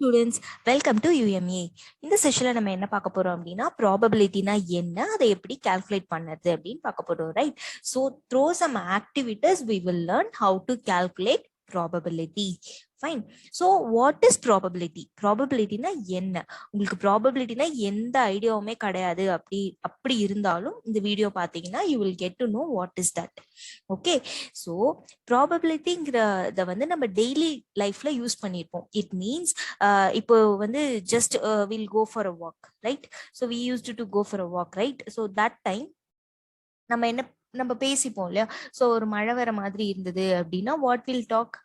Students, welcome to UMA. இந்த செஷன்ல நம்ம என்ன பார்க்க போறோம் அப்படின்னா, ப்ராபபிலிட்டினா என்ன, அதை எப்படி கால்குலேட் பண்ணுறது அப்படின்னு பார்க்க போறோம், right? So through some activities we will learn how to calculate probability. Fine. So what is probability? ப்ராபபிலிட்டினா என்ன? உங்களுக்கு ப்ராபபிலிட்டினா எந்த ஐடியாவுமே கிடையாது அப்படி இருந்தாலும் இந்த வீடியோ பார்த்தீங்கன்னா you will get to know what is that. Okay, so ப்ராபபிலிட்டிங்கிறத வந்து நம்ம டெய்லி லைஃப்ல யூஸ் பண்ணியிருப்போம். இட் மீன்ஸ் இப்போ வந்து just will go for a walk, right? So we used to go for a walk, right? So that time நம்ம பேசிப்போம் இல்லையா? ஸோ ஒரு மழை வர மாதிரி இருந்தது அப்படின்னா what will talk?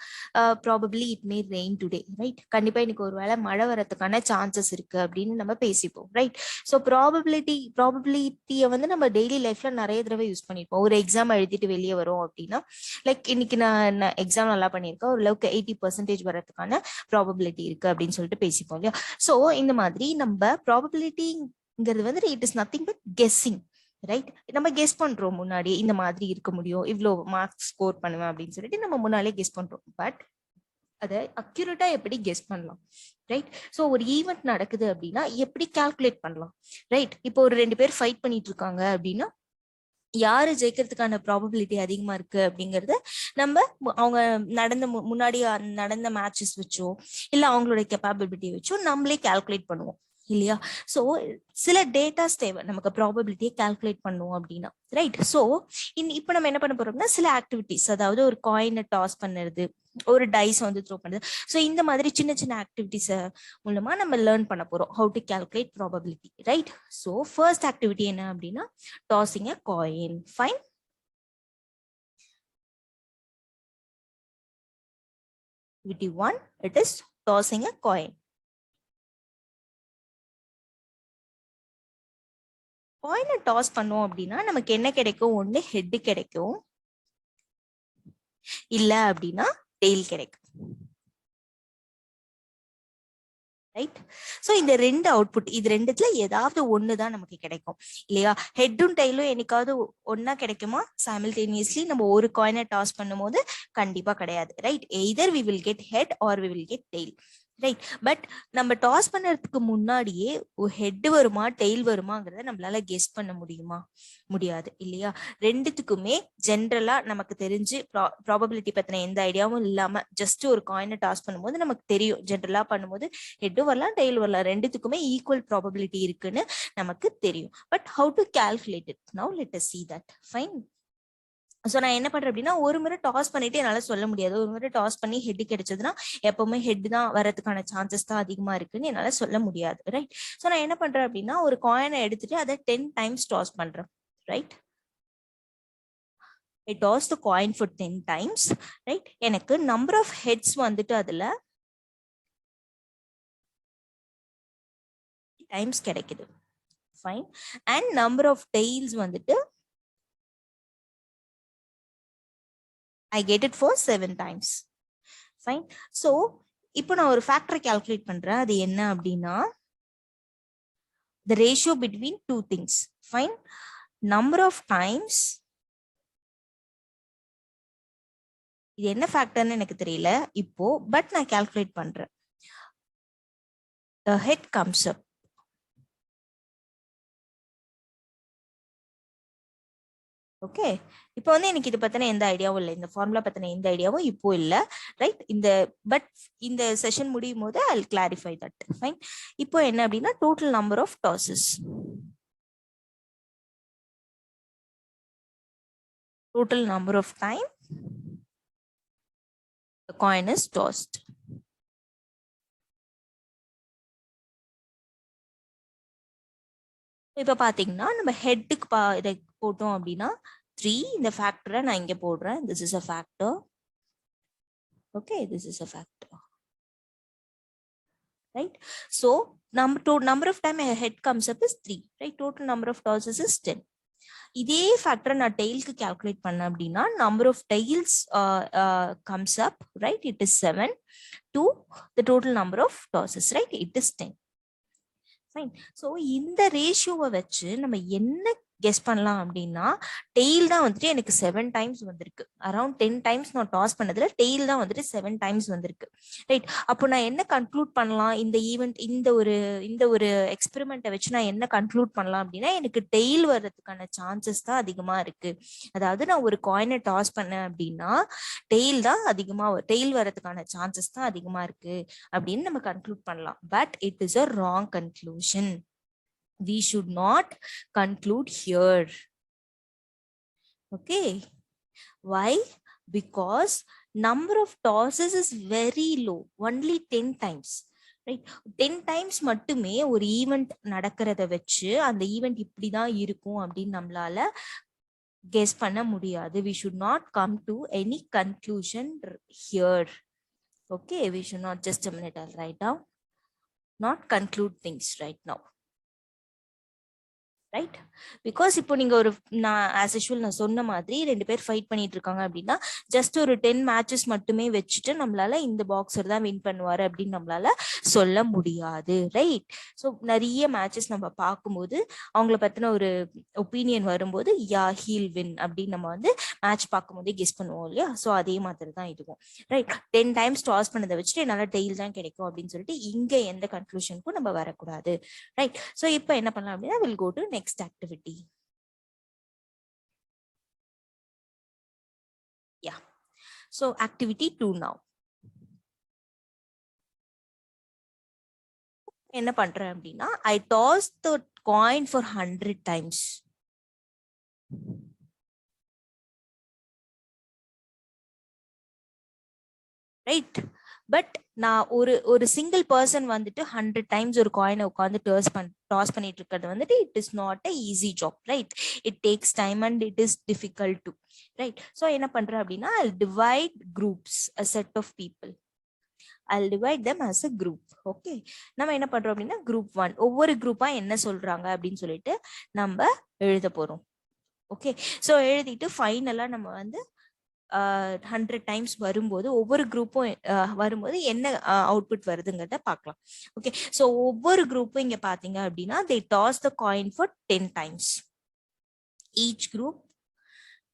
Probably it may rain today, right? கண்டிப்பா இன்னைக்கு ஒரு வேளை மழை வரதுக்கான சான்சஸ் இருக்கு அப்படின்னு நம்ம பேசிப்போம், ரைட்? ஸோ ப்ராபபிலிட்டியை வந்து நம்ம டெய்லி லைஃப்ல நிறைய தடவை யூஸ் பண்ணிருப்போம். ஒரு எக்ஸாம் எழுதிட்டு வெளியே வரும் அப்படின்னா, லைக் இன்னைக்கு நான் எக்ஸாம் நல்லா பண்ணியிருக்கேன், ஓரளவுக்கு 80% வரதுக்கான ப்ராபபிலிட்டி இருக்கு அப்படின்னு சொல்லிட்டு பேசிப்போம் இல்லையா? ஸோ இந்த மாதிரி நம்ம ப்ராபபிலிட்டிங்கிறது வந்து it is nothing but guessing, right? நம்ம கெஸ் பண்றோம் முன்னாடியே இந்த மாதிரி இருக்க முடியும், இவ்வளோ மார்க்ஸ் ஸ்கோர் பண்ணுவேன் அப்படின்னு சொல்லிட்டு நம்ம முன்னாலே கெஸ் பண்றோம். பட் அதை அக்யூரேட்டா எப்படி கெஸ் பண்ணலாம், ரைட்? ஸோ ஒரு ஈவெண்ட் நடக்குது அப்படின்னா எப்படி கால்குலேட் பண்ணலாம், ரைட்? இப்போ ஒரு 2 பேர் ஃபைட் பண்ணிட்டு இருக்காங்க அப்படின்னா யாரு ஜெயிக்கிறதுக்கான ப்ராபபிலிட்டி அதிகமா இருக்கு அப்படிங்கறத நம்ம அவங்க முன்னாடி நடந்த மேட்சஸ் வச்சோ இல்ல அவங்களோட கெப்பாபிலிட்டி வச்சோ நம்மளே கால்குலேட் பண்ணுவோம் இல்லையா? ஸோ சில டேட்டாஸ் தேவை நமக்கு ப்ராபபிலிட்டியை கால்குலேட் பண்ணுவோம் அப்படின்னா, ரைட்? ஸோ இப்போ நம்ம என்ன பண்ண போறோம்னா சில ஆக்டிவிட்டிஸ், அதாவது ஒரு காயினை டாஸ் பண்ணுறது, ஒரு டைஸ் வந்து த்ரோ பண்ணுறது. ஸோ இந்த மாதிரி சின்ன சின்ன ஆக்டிவிட்டிஸ் மூலமா நம்ம லேர்ன் பண்ண போறோம் how to calculate probability, right? So first activity என்ன அப்படின்னா tossing a coin. Fine. Activity 1, it is tossing a coin. காயினை டாஸ் பண்ணோம் அப்படின்னா நமக்கு என்ன கிடைக்கும்? ஒண்ணு ஹெட் கிடைக்கும், இல்ல அப்படின்னா டெய்ல் கிடைக்கும், ரைட்? சோ இந்த ரெண்டு அவுட்புட், இது ரெண்டுத்துல ஏதாவது ஒண்ணுதான் நமக்கு கிடைக்கும் இல்லையா? ஹெட்டும் டெய்லும் என்னைக்காவது ஒன்னா கிடைக்குமா சைமல்டேனியஸ்லி? நம்ம ஒரு காயினை டாஸ் பண்ணும்போது கண்டிப்பா கிடையாது, right? Either we will get head or we will get tail, right? But நம்ம டாஸ் பண்ணறதுக்கு முன்னாடியே ஹெட் வருமா டெய்ல் வருமாங்கிறத நம்மளால கெஸ் பண்ண முடியுமா? முடியாது இல்லையா? ரெண்டுத்துக்குமே ஜென்ரலா நமக்கு தெரிஞ்சு ப்ராபபிலிட்டி பத்தின எந்த ஐடியாவும் இல்லாம ஜஸ்ட் ஒரு காயினை டாஸ் பண்ணும்போது நமக்கு தெரியும், ஜென்ரலா பண்ணும்போது ஹெட்டும் வரலாம் டெய்ல் வரலாம், ரெண்டுத்துக்குமே ஈக்குவல் ப்ராபபிலிட்டி இருக்குன்னு நமக்கு தெரியும். But how to calculate it? Now let us see that. Fine. So நான் என்ன பண்றேன் அப்படின்னா ஒரு முறை டாஸ் பண்ணிட்டு என்னால சொல்ல முடியாது. ஒரு முறை டாஸ் பண்ணி ஹெட் கிடைச்சதுன்னா எப்பவுமே ஹெட் தான் வரதுக்கான சான்சஸ் தான் அதிகமா இருக்குன்னு என்னால சொல்ல முடியாது, ரைட்? ஸோ நான் என்ன பண்றேன் அப்படின்னா ஒரு காயினை எடுத்துட்டு அதை 10 times டாஸ் பண்றேன், ரைட்? I toss the coin for 10 times, right? எனக்கு நம்பர் ஆஃப் ஹெட்ஸ் வந்துட்டு அதுல டைம்ஸ் கிடைக்குது, fine. And number of tails வந்துட்டு I get it for 7 times. Fine. So, இப்போ நான் ஒரு ஃபேக்டரை கால்குலேட் பண்றேன். அது என்ன அப்படின்னா the ratio between two things. Fine. Number of times, இது என்ன ஃபேக்டர்னு எனக்கு தெரியல இப்போ, பட் நான் கால்குலேட் பண்றேன். The head comes up. Okay, இப்போ வந்து எனக்கு இது பத்தின எந்த ஐடியாவும் இல்லை, இந்த ஃபார்முலா பத்தின எந்த ஐடியாவும் இப்போ இல்லை, ரைட்? பட் இந்த செஷன் முடியும் போது I will clarify that. Fine. இப்போ என்ன அப்படின்னா total number of tosses, total number of time the coin is tossed. இப்ப பாத்தீங்கன்னா நம்ம ஹெட்டுக்கு இதை போட்டோம் அப்படின்னா 3. இந்த ஃபேக்டரை நான் இங்க போடுறேன். this is a factor. Okay, this is a factor, right? So number of time a head comes up is 3, right? Total number of tosses is 10. இதே ஃபேக்டரை நான் டெய்லுக்கு கால்குலேட் பண்ணேன் அப்படின்னா number of tails comes up, right? It is 7 to the total number of tosses, right? It is 10. Fine. So இந்த ரேஷியோவை வச்சு நம்ம என்ன guess பண்ணலாம் அப்படின்னா டெய்ல் தான் வந்துட்டு எனக்கு 7 டைம்ஸ் வந்திருக்கு. அரௌண்ட் 10 டைம்ஸ் நான் டாஸ் பண்ணதுல டெய்ல் தான் வந்துட்டு 7 டைம்ஸ் வந்திருக்கு. ரைட், அப்போ நான் என்ன கன்க்ளூட் பண்ணலாம் இந்த ஈவெண்ட், இந்த ஒரு எக்ஸ்பெரிமெண்ட்டை வச்சு நான் என்ன கன்க்ளூட் பண்ணலாம் அப்படின்னா எனக்கு டெய்ல் வர்றதுக்கான சான்சஸ் தான் அதிகமா இருக்கு. அதாவது நான் ஒரு காயினை டாஸ் பண்ணேன் அப்படின்னா டெய்ல் வர்றதுக்கான சான்சஸ் தான் அதிகமா இருக்கு அப்படின்னு நம்ம கன்க்ளூட் பண்ணலாம். But it is a wrong conclusion. We should not conclude here. Okay, why? Because number of tosses is very low, only 10 times. Right, 10 times மட்டுமே ஒரு ஈவெண்ட் நடக்கிறத வச்சு அந்த ஈவெண்ட் இப்படிதான் இருக்கும் அப்படின்னு நம்மளால கெஸ் பண்ண முடியாது. We should not come to any conclusion here. Okay, we should not, just a minute, I'll write down, not conclude things right now. Right, because இப்போ நீங்க நான் ஆஸ் யூஷுவல் நான் சொன்ன மாதிரி 2 பேர் ஃபைட் பண்ணிட்டு இருக்காங்க அப்படின்னா ஜஸ்ட் ஒரு 10 மேட்சஸ் மட்டுமே வச்சுட்டு நம்மளால இந்த பாக்ஸர் தான் வின் பண்ணுவாரு அப்படின்னு நம்மளால சொல்ல முடியாது. ரைட், ஸோ நிறைய மேட்சஸ் நம்ம பார்க்கும்போது அவங்கள பத்தின ஒரு ஒப்பீனியன் வரும்போது ஹீல் வின் அப்படின்னு நம்ம மேட்ச் பார்க்கும்போதே கெஸ் பண்ணுவோம் இல்லையா? ஸோ அதே மாதிரி தான் இதுவும். ரைட், 10 டைம்ஸ் டாஸ் பண்ணதை வச்சுட்டு என்னால டெய்ல் தான் கிடைக்கும் அப்படின்னு சொல்லிட்டு இங்க எந்த கன்க்ளூஷனுக்கும் நம்ம வரக்கூடாது. ரைட், ஸோ இப்போ என்ன பண்ணலாம் அப்படின்னா will go to next activity. Yeah, so activity 2 now. என்ன பண்றேன் அப்படின்னா I toss the coin for 100 times. Right, but நான் ஒரு சிங்கிள் பர்சன் வந்துட்டு 100 டைம்ஸ் ஒரு காயினை உட்காந்து டாஸ் பண்ணிட்டு இருக்கிறது it is not a easy job. Right, it takes time and it is difficult to. Right, so என்ன பண்றேன் அப்படின்னா I'll divide groups, a set of people. I'll divide them as a group. Okay, நம்ம என்ன பண்றோம் அப்படின்னா group 1 ஒவ்வொரு குரூப்பா என்ன சொல்றாங்க அப்படின்னு சொல்லிட்டு நம்ம எழுத போறோம். ஓகே, ஸோ எழுதிட்டு ஃபைனலா நம்ம 100 டைம்ஸ் வரும்போது ஒவ்வொரு குரூப்பும் வரும்போது என்ன அவுட்புட் வருதுங்கிறத பார்க்கலாம். ஓகே, ஸோ ஒவ்வொரு குரூப்பும் இங்க பாத்தீங்க அப்படின்னா they toss the coin for 10 times. Each group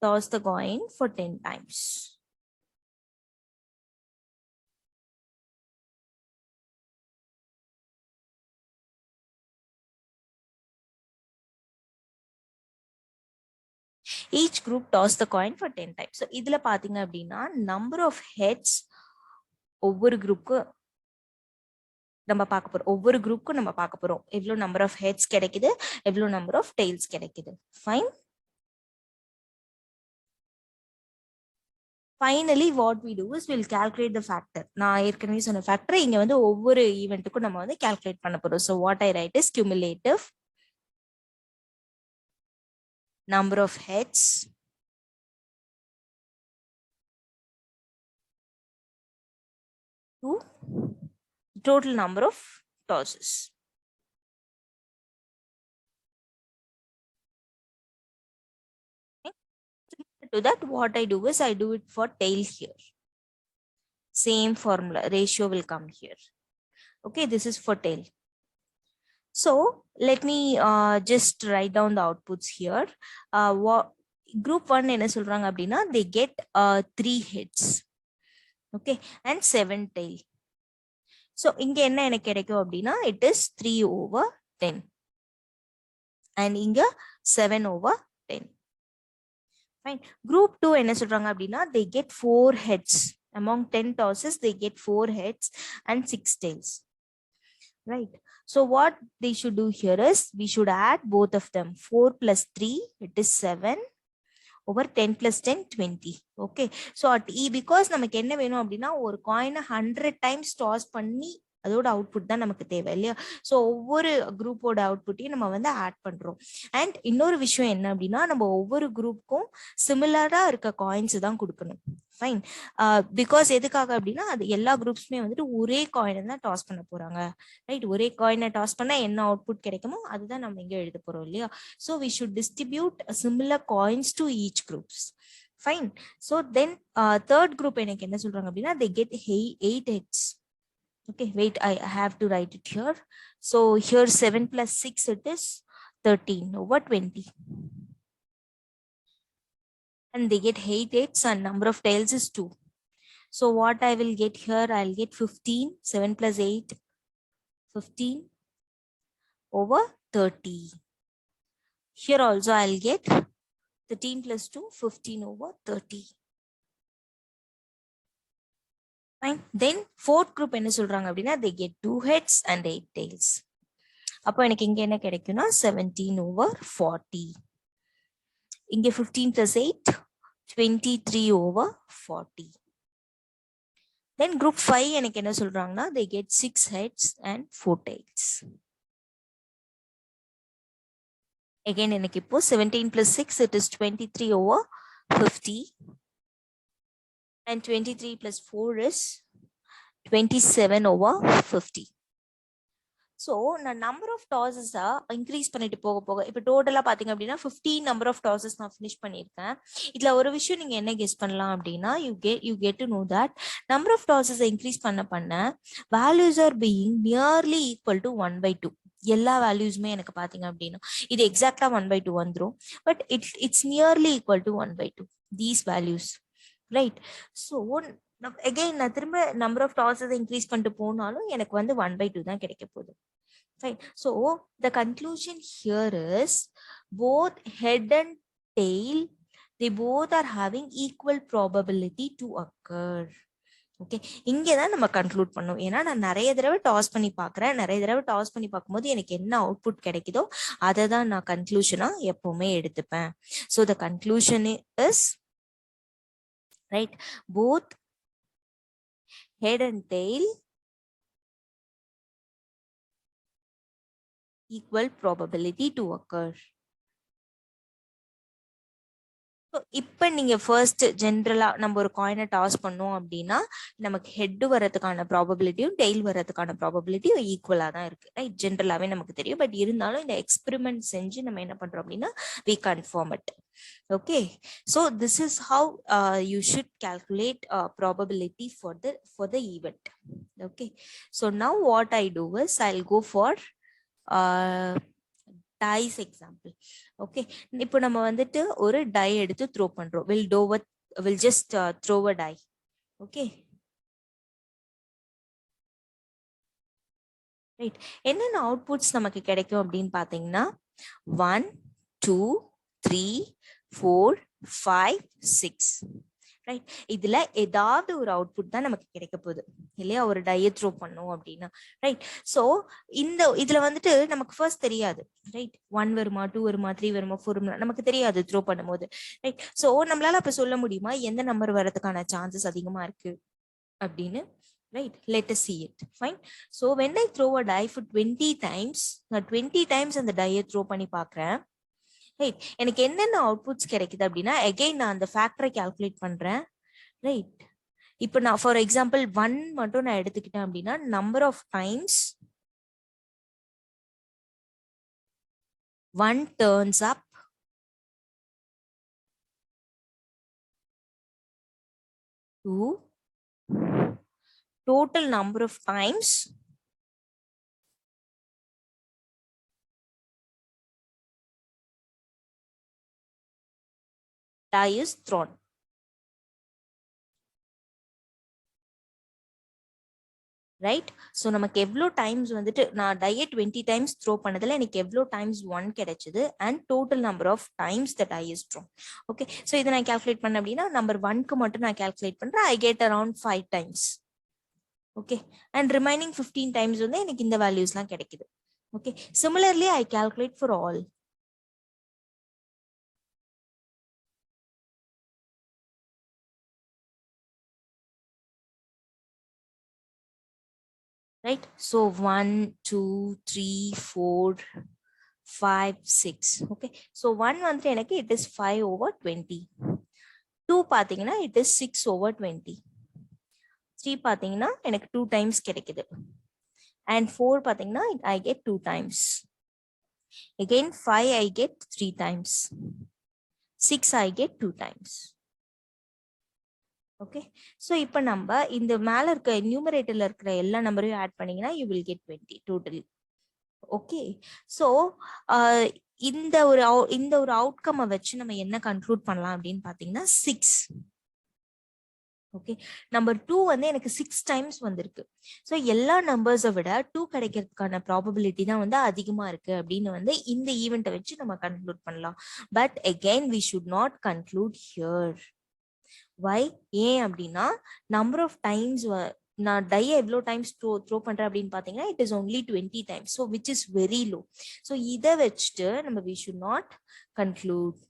toss the coin for 10 times. Each group toss the coin for 10 times. So இதுல பாத்தீங்க அப்படின்னா number of heads ஒவ்வொரு குரூப்புக்கு நம்ம பார்க்க போறோம். ஒவ்வொரு குரூப்புக்கும் நம்ம பார்க்க போறோம் எவ்வளவு நம்பர் ஆஃப் ஹெட்ஸ் கிடைக்குது, எவ்வளவு நம்பர் ஆஃப் டெய்ல்ஸ் கிடைக்குது. Fine, finally what we do is we'll calculate the factor. நான் ஏற்கனவே சொன்ன ஃபேக்டர் இங்க ஒவ்வொரு ஈவென்ட்டுக்கும் நம்ம calculate பண்ண போறோம். So what I write is cumulative number of heads to total number of tosses. To that, what I do is I do it for tail here. Same formula, ratio will come here. Okay, this is for tail. So let me just write down the outputs here. What group 1 என்ன சொல்றாங்க அப்படின்னா they get 3 heads. Okay, and 7 tail. So இங்க என்ன எனக்கு கிடைக்கும் அப்படின்னா it is 3/10 and இங்க 7/10. Fine. Group 2 என்ன சொல்றாங்க அப்படின்னா they get 4 heads. Among 10 tosses they get 4 heads and 6 tails. Right, so what they should do here is we should add both of them. 4 plus 3 it is 7 over 10 plus 10 20. Okay, so at E because நமக்கு என்ன வேணும் அப்படின்னா ஒரு காயினை 100 times toss பண்ணி அதோட output தான் நமக்கு தேவை இல்லையா? ஸோ ஒவ்வொரு குரூப்போட அவுட்புட்டையும் நம்ம ஆட் பண்றோம். அண்ட் இன்னொரு விஷயம் என்ன அப்படின்னா நம்ம ஒவ்வொரு குரூப்புக்கும் சிமிலரா இருக்க காயின்ஸ் தான் கொடுக்கணும். ஃபைன், பிகாஸ் எதுக்காக அப்படின்னா அது எல்லா குரூப்ஸுமே ஒரே காயினை தான் டாஸ் பண்ண போறாங்க. ரைட், ஒரே காயினை டாஸ் பண்ணா என்ன அவுட்புட் கிடைக்குமோ அதுதான் நம்ம இங்க எழுத போறோம் இல்லையா? So we should distribute similar coins to each groups. Fine, so then third group எனக்கு என்ன சொல்றாங்க அப்படின்னா they get 8 heads. Okay, wait, I have to write it here. So here 7 plus 6 it is 13 over 20. And they get 8 8s and number of tails is 2. So what I will get here, I'll get 15, 7 plus 8, 15 over 30. Here also I'll get 13 plus 2, 15 over 30. Fine. Then fourth group என்ன சொல்றாங்க அப்படின்னா they get 2 heads and 8 tails. அப்போ எனக்கு இங்க என்ன கிடைக்கும்னா 17 over 40. இங்க 15 plus 8, 23 over 40. Then group 5 எனக்கு என்ன சொல்றாங்கன்னா they get 6 heads and 4 tails. Again எனக்கு இப்போ 17 plus 6, it is 23 over 50. And 23 plus 4 is 27 over 50. So நான் number of tosses increase பண்ணிட்டு போக போக இப்போ டோட்டலா பாத்தீங்க அப்படின்னா 15 number of tosses நான் finish பண்ணிருக்கேன். இதுல ஒரு விஷயம் நீங்க என்ன கெஸ் பண்ணலாம் அப்படின்னா you get to know that number of tosses increase பண்ண values are being nearly equal to 1/2. எல்லா வேல்யூஸ்மே எனக்கு பாத்தீங்க அப்படின்னா இது எக்ஸாக்டா 1/2 வந்துரும். But it's nearly equal to 1/2 these values, right? So again நான் திரும்ப number of tosses increase பண்ணிட்டு போனாலும் எனக்கு வந்து 1/2 தான் கிடைக்க போகுது. Fine. So the conclusion here is both head and tail, they both are having equal probability to occur. Okay, இங்கதான் நம்ம கன்க்ளூட் பண்ணோம். ஏன்னா நான் நிறைய தடவை டாஸ் பண்ணி பாக்குறேன். நிறைய தடவை டாஸ் பண்ணி பார்க்கும்போது எனக்கு என்ன அவுட்புட் கிடைக்குதோ அதை தான் நான் கன்க்ளூஷனா எப்பவுமே எடுத்துப்பேன். So the conclusion is right, both head and tail equal probability to occur. இப்ப நீங்க ஃபர்ஸ்ட் ஜென்ரலா நம்ம ஒரு காயினை டாஸ் பண்ணோம் அப்படின்னா நமக்கு ஹெட் வரதுக்கான ப்ராபபிலிட்டியும் டெய்ல் வரதுக்கான ப்ராபபிலிட்டியும் ஈக்குவலா தான் இருக்கு, ரைட்? ஜென்ரலாவே நமக்கு தெரியும். பட் இருந்தாலும் இந்த எக்ஸ்பெரிமெண்ட் செஞ்சு நம்ம என்ன பண்றோம் அப்படின்னா we confirm it. Okay, so this is how you should calculate probability for the event. Okay, so now what I do is I'll go for dice example. Okay, இப்போ நம்ம வந்துட்டு ஒரு டை எடுத்து த்ரோ பண்றோம். will just throw a die. Okay, right. என்னென்ன outputs நமக்கு கிடைக்கும் அப்படின்னு பாத்தீங்கன்னா 1 2 3 4 5 6, ரைட்? இதுல ஏதாவது ஒரு அவுட்புட் தான் நமக்கு கிடைக்க போகுது இல்லையா, ஒரு டைய த்ரோ பண்ணோம் அப்படின்னா, ரைட்? சோ இதுல வந்துட்டு நமக்கு ஃபர்ஸ்ட் தெரியாது, ரைட்? 1 வருமா, 2 வருமா, 3 வருமா, 4 வருமா நமக்கு தெரியாது த்ரோ பண்ணும்போது, ரைட்? சோ நம்மளால அப்ப சொல்ல முடியுமா எந்த நம்பர் வரதுக்கான சான்சஸ் அதிகமா இருக்கு அப்படின்னு, right? Let us see it. Fine. So when I throw a die for 20 times, நான் 20 times அந்த die throw பண்ணி பார்க்கிறேன், ரைட்? எனக்கு என்னென்ன அவுட்புட்ஸ் கிடைக்குது அப்படின்னா அகைன் நான் அந்த ஃபேக்டரை கால்குலேட் பண்றேன், ரைட்? இப்போ நான் ஃபார் எக்ஸாம்பிள் 1 மட்டும் நான் எடுத்துக்கிட்டேன் அப்படின்னா number of times 1 turns up to total number of times die is thrown. Right? So நமக்கு எவ்வளோ டைம்ஸ் வந்துட்டு நான் டைய 20 டைம்ஸ் த்ரோ பண்ணதில் எனக்கு எவ்வளோ டைம்ஸ் 1 கிடைச்சது and total number of times the die is thrown. Okay, so இதை நான் கால்குலேட் பண்ண அப்படின்னா நம்பர் 1க்கு மட்டும் நான் கால்குலேட் பண்றேன். I get around 5 times. Okay, and remaining 15 times வந்து எனக்கு இந்த வேல்யூஸ்லாம் கிடைக்குது. Okay, similarly I calculate for all. Right? So 1 2 3 4 5 6. Okay, so 1 வந்து எனக்கு it is 5 over 20. 2 பாத்தீங்கன்னா it is 6 over 20. 3 பாத்தீங்கன்னா எனக்கு 2 times கிடைக்குது. And 4 பாத்தீங்கன்னா I get 2 times. Again 5 I get 3 times. 6 I get 2 times. Okay, so இப்போ நம்ம இந்த மேல இருக்க நியூமரேட்டர்ல இருக்கிற எல்லா நம்பரையும் ஆட் பண்ணீங்கன்னா you will get 20 total. Okay, so இந்த ஒரு அவுட்கம் வச்சு நம்ம என்ன கன்க்ளூட் பண்ணலாம் அப்படின்னு பாத்தீங்கன்னா 6. ஓகே, நம்பர் 2 வந்து எனக்கு 6 டைம்ஸ் வந்திருக்கு. ஸோ எல்லா நம்பர்ஸை விட 2 கிடைக்கிறதுக்கான ப்ராபபிலிட்டி தான் வந்து அதிகமா இருக்கு அப்படின்னு வந்து இந்த ஈவெண்ட்டை வச்சு நம்ம கன்க்ளூட் பண்ணலாம். But again we should not conclude here. Why? ஏன் அப்படின்னா நம்பர் ஆஃப் டைம்ஸ் நான் டைய எவ்வளோ டைம்ஸ் த்ரோ பண்றேன் அப்படின்னு பாத்தீங்கன்னா it is only 20 times. So which is very low. So இதை வச்சுட்டு நம்ம we should not conclude.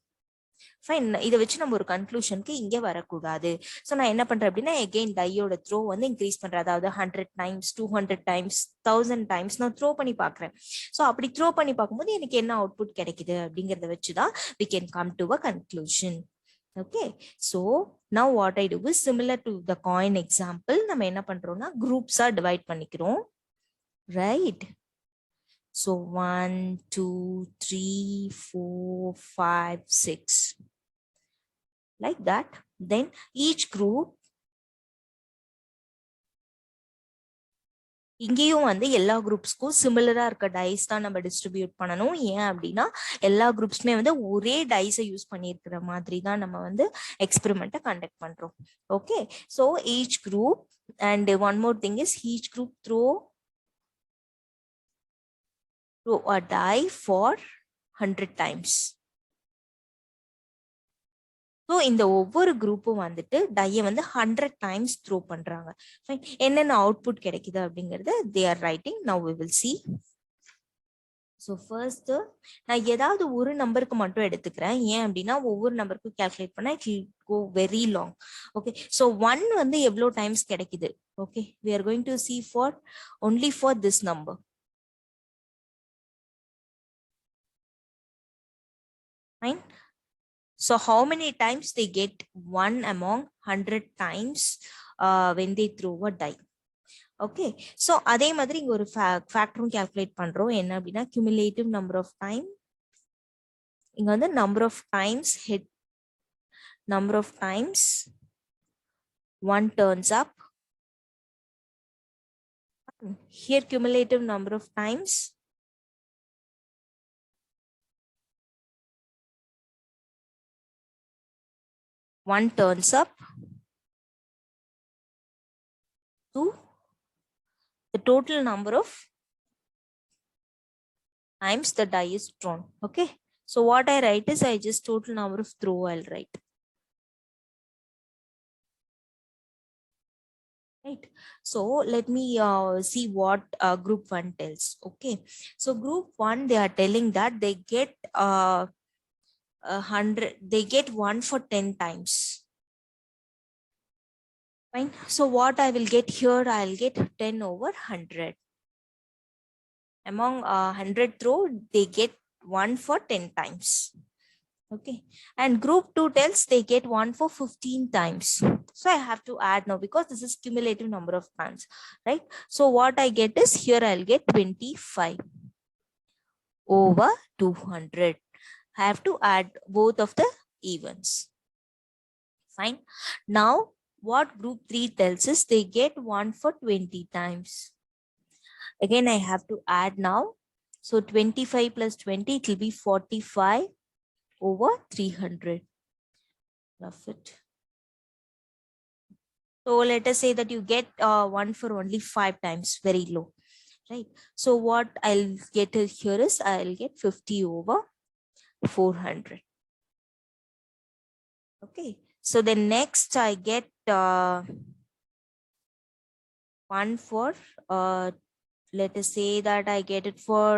Fine, இதை வச்சு நம்ம ஒரு கன்க்ளூஷனுக்கு இங்கே வரக்கூடாது. ஸோ நான் என்ன பண்றேன் அப்படின்னா எகெயின் டையோட த்ரோ வந்து இன்க்ரீஸ் பண்றேன். அதாவது 100 டைம்ஸ், 200 டைம்ஸ், 1000 டைம்ஸ் நான் த்ரோ பண்ணி பார்க்குறேன். ஸோ அப்படி த்ரோ பண்ணி பார்க்கும்போது எனக்கு என்ன அவுட்புட் கிடைக்குது அப்படிங்கிறத வச்சுதான் we can come to a conclusion. Okay, so now what I do is similar to the coin example. நம்ம என்ன பண்றோம்னா groups-ஆ டிவைட் பண்ணிக்கிறோம், right? So 1, 2, 3, 4, 5, 6 like that. Then each group இங்கேயும் வந்து எல்லா குரூப்ஸ்க்கும் சிமிலரா இருக்க டைஸ் தான் நம்ம டிஸ்ட்ரிபியூட் பண்ணணும். ஏன் அப்படின்னா எல்லா குரூப்ஸ்மே வந்து ஒரே டைஸை யூஸ் பண்ணியிருக்கிற மாதிரி தான் நம்ம வந்து எக்ஸ்பெரிமெண்ட்டை கண்டக்ட் பண்றோம். Okay, so each group and one more thing is each group throw a die for 100 times. So இந்த ஒவ்வொரு குரூப்பும் வந்துட்டு டைய வந்து 100 டைம்ஸ் த்ரோ பண்றாங்க. என்னென்ன அவுட்புட் கிடைக்குது அப்படிங்கறது they are writing. Now we will see. So first நான் ஏதாவது ஒரு நம்பருக்கு மட்டும் எடுத்துக்கிறேன். ஏன் அப்படின்னா ஒவ்வொரு நம்பருக்கும் கால்குலேட் பண்ணா it will go very long. Okay, so 1 வந்து எவ்வளோ டைம்ஸ் கிடைக்குது? Okay, we are going to see for only for this number. Fine. So how many times they get 1 among 100 times when they throw a die? Okay, so அதே மாதிரி இங்க ஒரு ஃபேக்டரும் calculate பண்றோம். என்ன அப்படின்னா cumulative number of time. இங்க வந்து number of times one turns up. Here cumulative number of times one turns up to the total number of times the die is thrown. Okay, so what I write is I just total number of throw I'll write. Right, so let me see what group 1 tells. Okay, so group 1 they are telling that they get 100, they get 1 for 10 times. Fine, so what I will get here, I'll get 10 over 100. Among 100 throw they get 1 for 10 times. Okay, and group 2 tells they get 1 for 15 times. So I have to add now because this is cumulative number of times, right? So what I get is here I'll get 25 over 200. I have to add both of the evens. Fine, now what group 3 tells us they get 1 for 20 times. Again I have to add now. So 25 plus 20 it will be 45 over 300. Rough it. So let us say that you get 1 for only 5 times, very low, right? So what I'll get here is I'll get 50 over 400. Okay, so then next I get 1 for let us say that I get it for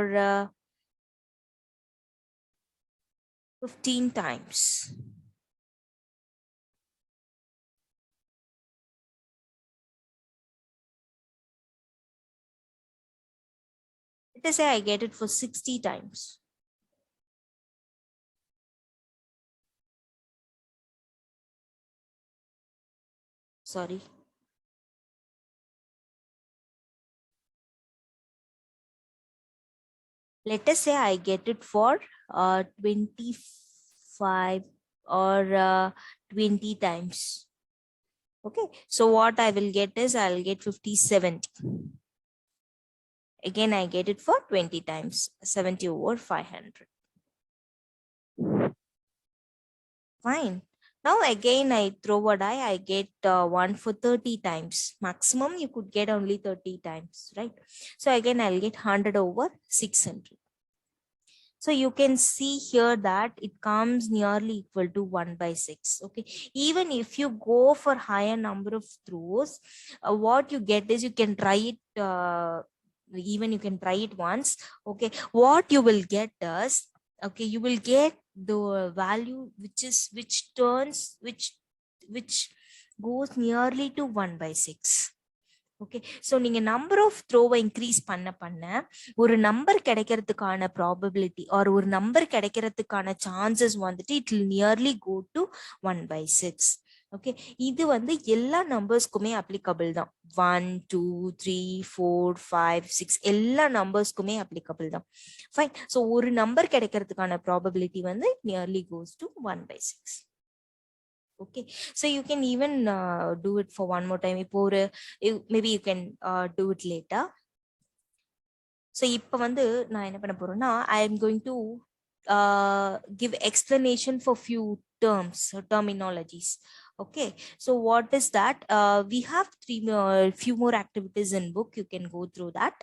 15 times. Let us say I get it for 60 times. Sorry. Let us say I get it for 25 or 20 times. Okay, so what I will get is I'll get 50, 70. Again, I get it for 20 times, 70 over 500. Fine. Now again I throw a die, I get 1 for 30 times. Maximum you could get only 30 times, right? So again I'll get 100 over 600. So you can see here that it comes nearly equal to 1 by 6. Okay. Even if you go for higher number of throws, what you get is you can try it. Even you can try it once. Okay. What you will get is, okay, you will get the value which goes nearly to 1 by 6. Okay so நீங்க number of த்ரோவை increase பண்ண பண்ண ஒரு number கிடைக்கிறதுக்கான probability or ஒரு number கிடைக்கிறதுக்கான chances வந்துட்டு it will nearly go to 1/6. Okay இது வந்து எல்லா நம்பர்ஸ்க்குமே அப்ளிகபிள் தான். 1 2 3 4 5 6 எல்லா நம்பர்ஸ்க்குமே அப்ளிகபிள் தான். ஃபைன். ஸோ ஒரு நம்பர் கிடைக்கிறதுக்கான ப்ராபபிலிட்டி வந்து nearly goes to 1/6. Okay, so you can even do it for one more time. Maybe you can do it later. So இப்போ வந்து நான் என்ன பண்ண போறேன்னா, I am going to give explanation for few terms or terminologies. Okay, so what is that? We have few more activities in book. You can go through that.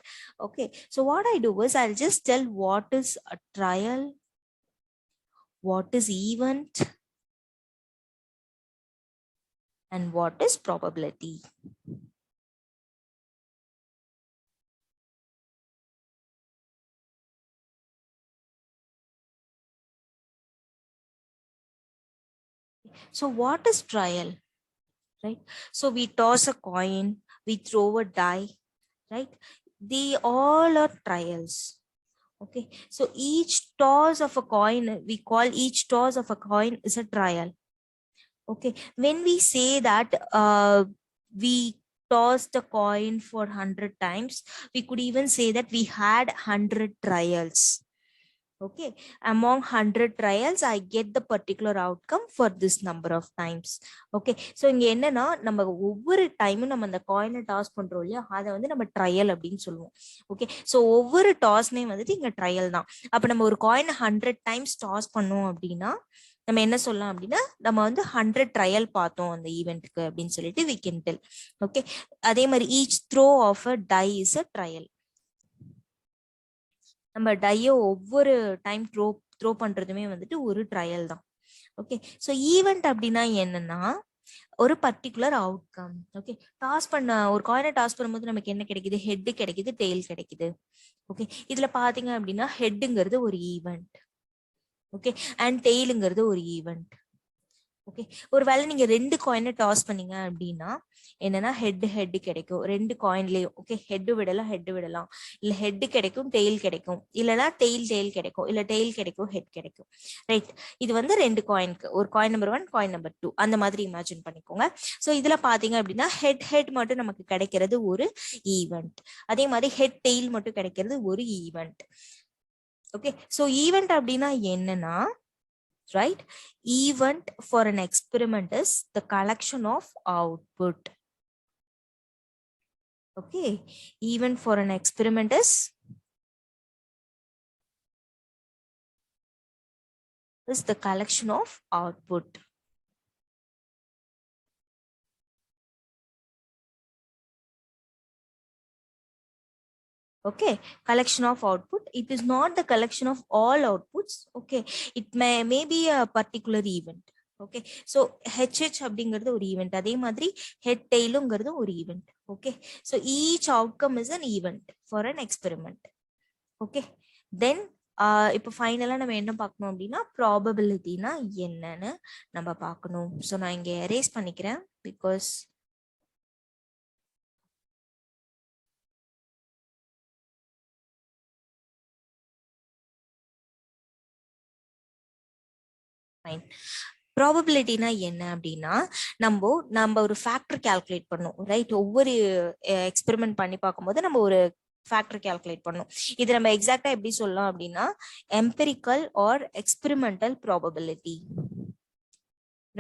Okay, so what I do is I'll just tell what is a trial, what is event, and what is probability. So what is trial, right? So we toss a coin, we throw a die, right? They all are trials. Okay, so each toss of a coin, we call each toss of a coin is a trial. Okay, when we say that we tossed a coin for 100 times, we could even say that we had 100 trials. Okay, among 100 trials I get the particular outcome for this number of times. Okay, so இங்க என்னன்னா நம்ம ஒவ்வொரு டைமும் நம்ம அந்த காயினை toss பண்றோம் இல்லையா, அதை வந்து நம்ம ட்ரையல் அப்படின்னு சொல்லுவோம். ஓகே, ஸோ ஒவ்வொரு டாஸ்மே வந்துட்டு இங்க ட்ரையல் தான். அப்ப நம்ம ஒரு காயினை 100 டைம்ஸ் டாஸ் பண்ணோம் அப்படின்னா நம்ம என்ன சொல்லலாம் அப்படின்னா, நம்ம வந்து 100 ட்ரையல் பார்த்தோம் அந்த ஈவெண்ட்டுக்கு அப்படின்னு சொல்லிட்டு we can tell. ஓகே, அதே மாதிரி each throw of a die is a trial. நம்ம டையோ ஒவ்வொரு டைம் த்ரோ பண்றதுமே வந்துட்டு ஒரு ட்ரையல் தான். ஓகே, ஸோ ஈவெண்ட் அப்படின்னா என்னன்னா ஒரு பர்டிகுலர் அவுட்கம். ஓகே, ஒரு காயினை டாஸ் பண்ணும்போது நமக்கு என்ன கிடைக்குது? ஹெட் கிடைக்குது, டெய்ல் கிடைக்குது. ஓகே, இதுல பாத்தீங்க அப்படின்னா ஹெட்டுங்கிறது ஒரு ஈவெண்ட். ஓகே, அண்ட் டெய்லுங்கிறது ஒரு ஈவெண்ட். ஓகே, ஒருவேளை நீங்க 2 காயினை டாஸ் பண்ணீங்க அப்படின்னா என்னன்னா ஹெட் கிடைக்கும் 2 காயின்லயும். ஓகே, ஹெட் விடலாம், இல்ல ஹெட் கிடைக்கும், டெய்ல் கிடைக்கும், இல்லனா டெய்ல் கிடைக்கும், இல்ல டெய்ல் கிடைக்கும், ஹெட் கிடைக்கும். ரைட், இது வந்து 2 காயினுக்கு, ஒரு காயின் நம்பர் 1, காயின் நம்பர் 2 அந்த மாதிரி இமேஜின் பண்ணிக்கோங்க. ஸோ இதுல பாத்தீங்க அப்படின்னா ஹெட் மட்டும் நமக்கு கிடைக்கிறது ஒரு ஈவெண்ட், அதே மாதிரி ஹெட் டெய்ல் மட்டும் கிடைக்கிறது ஒரு ஈவெண்ட். ஓகே, ஸோ ஈவெண்ட் அப்படின்னா என்னன்னா, right, event for an experiment is the collection of output. Okay, event for an experiment is the collection of output. Okay, collection of output, it is not the collection of all outputs. Okay, it may be a particular event. Okay, so HH அப்படிங்கிறது ஒரு event, அதே மாதிரி head டெய்லுங்கிறது ஒரு event. Okay, so each outcome is an event for an experiment. Okay, then இப்போ ஃபைனலா நம்ம என்ன பார்க்கணும் அப்படின்னா ப்ராபபிலிட்டினா என்னன்னு நம்ம பார்க்கணும். ஸோ நான் இங்க எரேஸ் பண்ணிக்கிறேன் பிகாஸ் ப்ராபபிலிட்டினா என்ன அப்படின்னா நம்ம ஒரு ஃபேக்டர் கால்குலேட் பண்ணோம். ரைட், ஒவ்வொரு எக்ஸ்பெரிமெண்ட் பண்ணி பார்க்கும்போது நம்ம ஒரு ஃபேக்டர் கால்குலேட் பண்ணோம். இது நம்ம எக்ஸாக்டா எப்படி சொல்லலாம் அப்படின்னா empirical or experimental probability.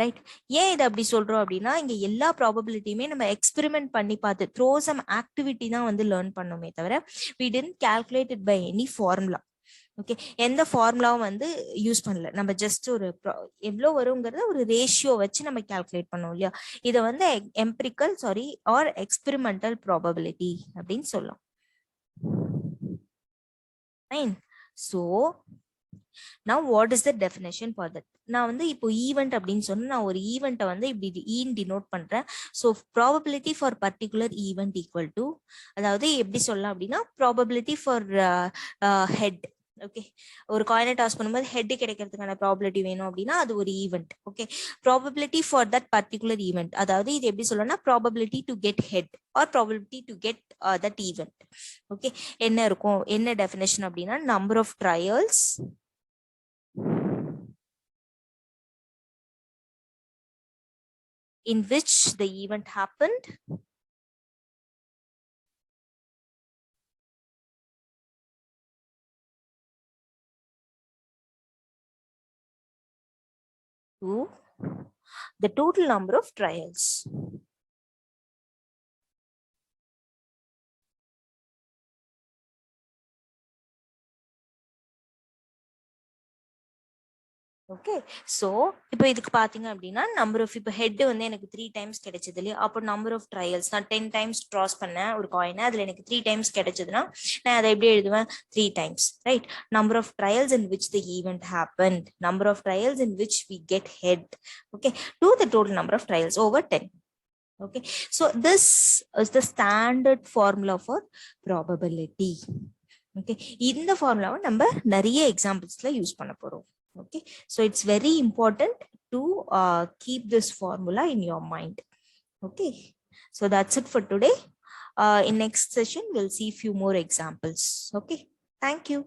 Right, ஏன் இதை அப்படி சொல்றோம் அப்படின்னா இங்க எல்லா ப்ராபபிலிட்டியுமே நம்ம எக்ஸ்பெரிமெண்ட் பண்ணி பார்த்து த்ரோ சம் ஆக்டிவிட்டி தான் வந்து லேர்ன் பண்ணோமே தவிர we didn't calculate it by any formula. Okay, எந்த ஃபார்முலாவும் வந்து யூஸ் பண்ணல. நம்ம ஜஸ்ட் ஒரு எவ்வளவு வருங்கிறத ஒரு ரேஷியோ வச்சு நம்ம கால்குலேட் பண்ணோம் இல்லையா. இதை வந்து எம்பிரிக்கல் ஆர் எக்ஸ்பெரிமெண்டல் ப்ராபபிலிட்டி அப்படின்னு சொல்லலாம். Fine. So now what is the definition for that? நான் வந்து இப்போ ஈவெண்ட் அப்படின்னு சொன்னா நான் ஒரு ஈவெண்ட்டை வந்து இப்படி டினோட் பண்றேன். So probability for particular event equal to, அதாவது எப்படி சொல்லலாம் அப்படின்னா ப்ராபபிலிட்டி ஃபார் ஹெட். ஓகே, ஒரு காயினை டாஸ் பண்ணும்போது ஹெட் கிடைக்கிறதுக்கான ப்ராபபிலிட்டி வேணும் அப்படின்னா அது ஒரு event. Okay, probability for that particular event, அதாவது இது எப்படி சொல்லணும்னா probability to get head or probability to get that event. Okay, என்ன இருக்கும், என்ன டெஃபினேஷன் அப்படின்னா number of trials in which the event happened to the total number of trials. Okay, so இப்போ இதுக்கு பாத்தீங்க அப்படின்னா நம்பர் ஆஃப், இப்போ ஹெட் வந்து எனக்கு 3 டைம்ஸ் கிடைச்சது இல்லையா. அப்போ நம்பர் ஆஃப் ட்ரையல்ஸ், நான் 10 டைம்ஸ் ட்ராஸ் பண்ணேன் ஒரு காயினை, அதுல எனக்கு 3 டைம்ஸ் கிடைச்சதுன்னா நான் அதை எப்படி எழுதுவேன், 3 times, right. Number of trials in which the event happened, number of trials in which we get head, okay, to the total number of trials over 10. Okay, so this is the standard formula for probability. Okay, இந்த ஃபார்முலாவை நம்ம நிறைய எக்ஸாம்பிள்ஸ்ல use பண்ண போறோம். Okay, so it's very important to keep this formula in your mind. Okay, so that's it for today. In next session we'll see few more examples. Okay, thank you.